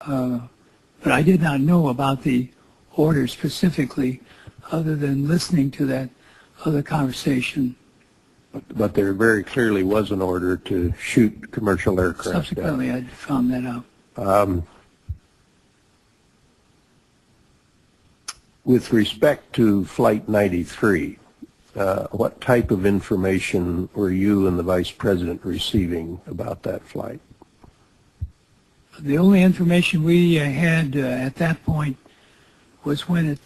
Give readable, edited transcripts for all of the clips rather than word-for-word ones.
But I did not know about the order specifically, other than listening to that other conversation. But there very clearly was an order to shoot commercial aircraft down. Subsequently, I found that out. With respect to Flight 93, what type of information were you and the Vice President receiving about that flight? The only information we had at that point was when it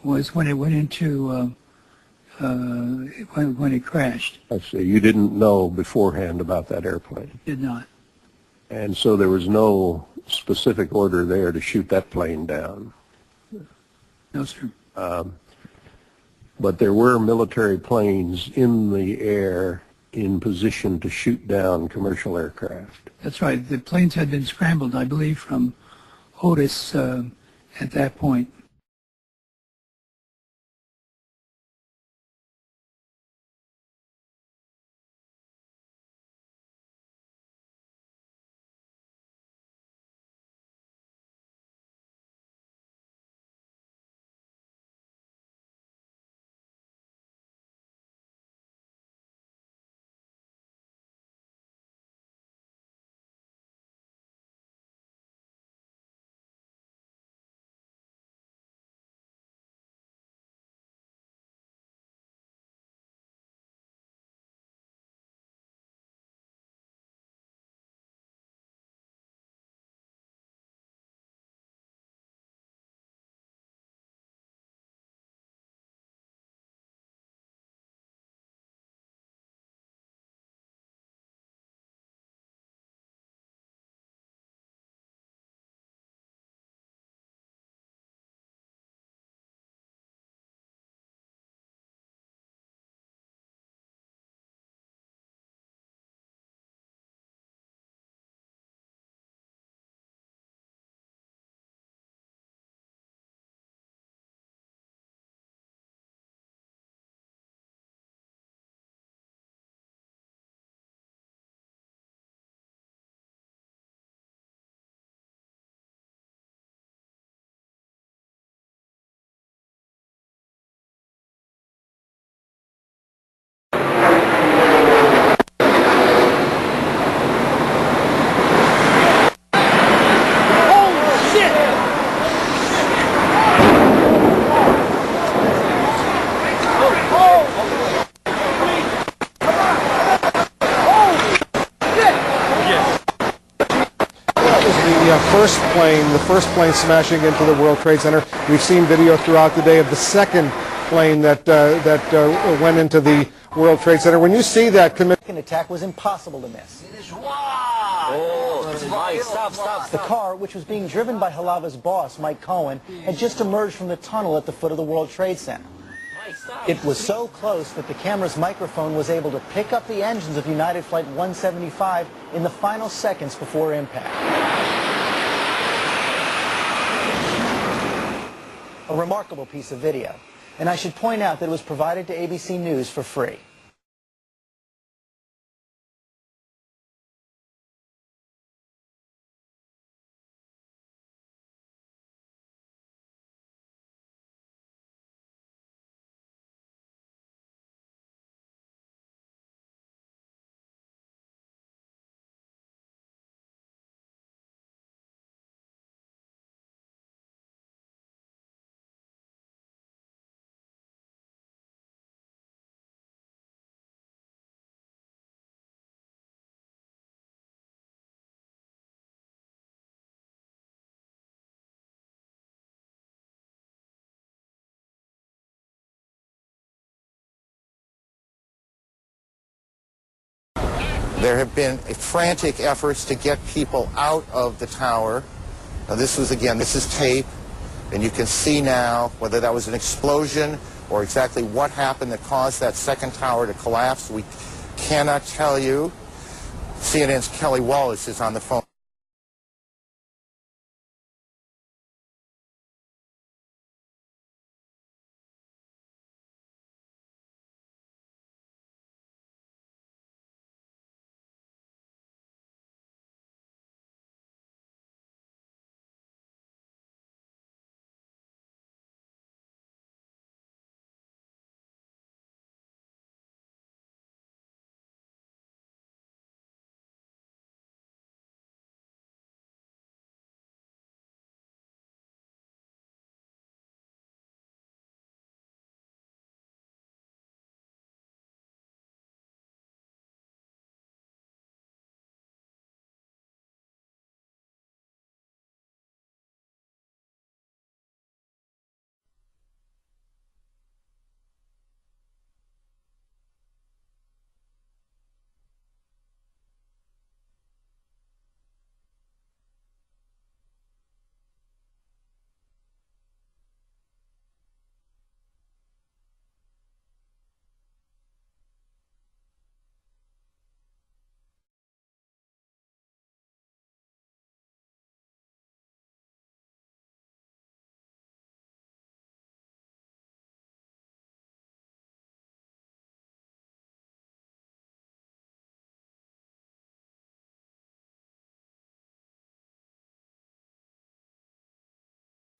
went into when it crashed. I see. You didn't know beforehand about that airplane. Did not. And so there was no specific order there to shoot that plane down. No, sir. But there were military planes in the air in position to shoot down commercial aircraft. That's right. The planes had been scrambled, I believe, from Otis at that point. The first plane smashing into the World Trade Center. We've seen video throughout the day of the second plane that went into the World Trade Center. When you see that second attack was impossible to miss. The car, which was being driven by Halava's boss, Mike Cohen, had just emerged from the tunnel at the foot of the World Trade Center. It was so close that the camera's microphone was able to pick up the engines of United Flight 175 in the final seconds before impact. A remarkable piece of video. And I should point out that it was provided to ABC News for free. There have been frantic efforts to get people out of the tower. Now this is tape, and you can see now whether that was an explosion or exactly what happened that caused that second tower to collapse. We cannot tell you. CNN's Kelly Wallace is on the phone.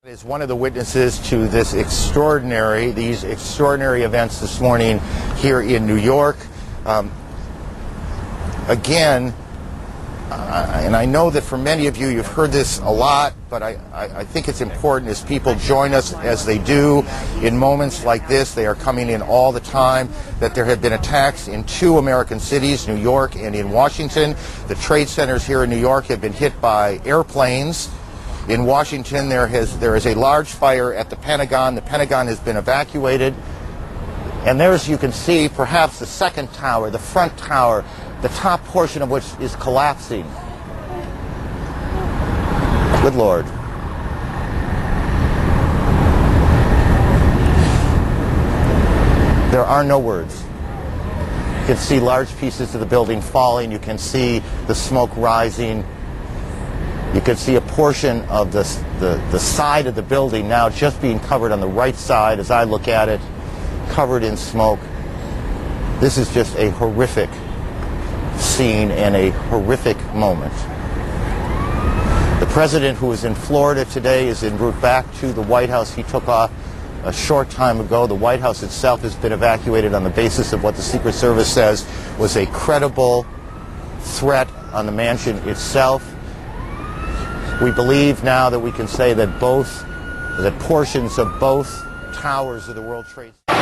Is one of the witnesses to these extraordinary events this morning here in New York. Again, and I know that for many of you, you've heard this a lot, but I think it's important as people join us as they do in moments like this. They are coming in all the time, that there have been attacks in 2 American cities, New York and in Washington. The trade centers here in New York have been hit by airplanes. In Washington, there is a large fire at the Pentagon. The Pentagon has been evacuated. And there, as you can see, perhaps the second tower, the front tower, the top portion of which is collapsing. Good Lord. There are no words. You can see large pieces of the building falling. You can see the smoke rising. You can see a portion of the side of the building now just being covered on the right side as I look at it, covered in smoke. This is just a horrific scene and a horrific moment. The president, who is in Florida today, is en route back to the White House. He took off a short time ago. The White House itself has been evacuated on the basis of what the Secret Service says was a credible threat on the mansion itself. We believe now that we can say that portions of both towers of the World Trade Center.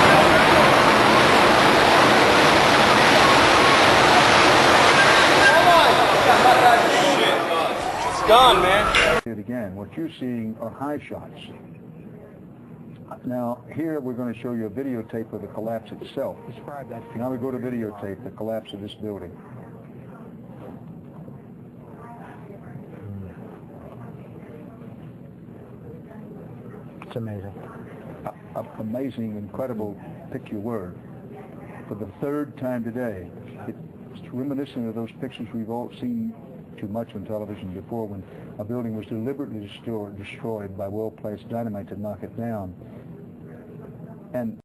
It's gone, man. Again, what you're seeing are high shots. Now, here we're going to show you a videotape of the collapse itself. Describe that. Now we go to videotape the collapse of this building. It's amazing. Amazing, incredible, pick your word. For the 3rd time today, it's reminiscent of those pictures we've all seen too much on television before, when a building was deliberately destroyed by well-placed dynamite to knock it down. And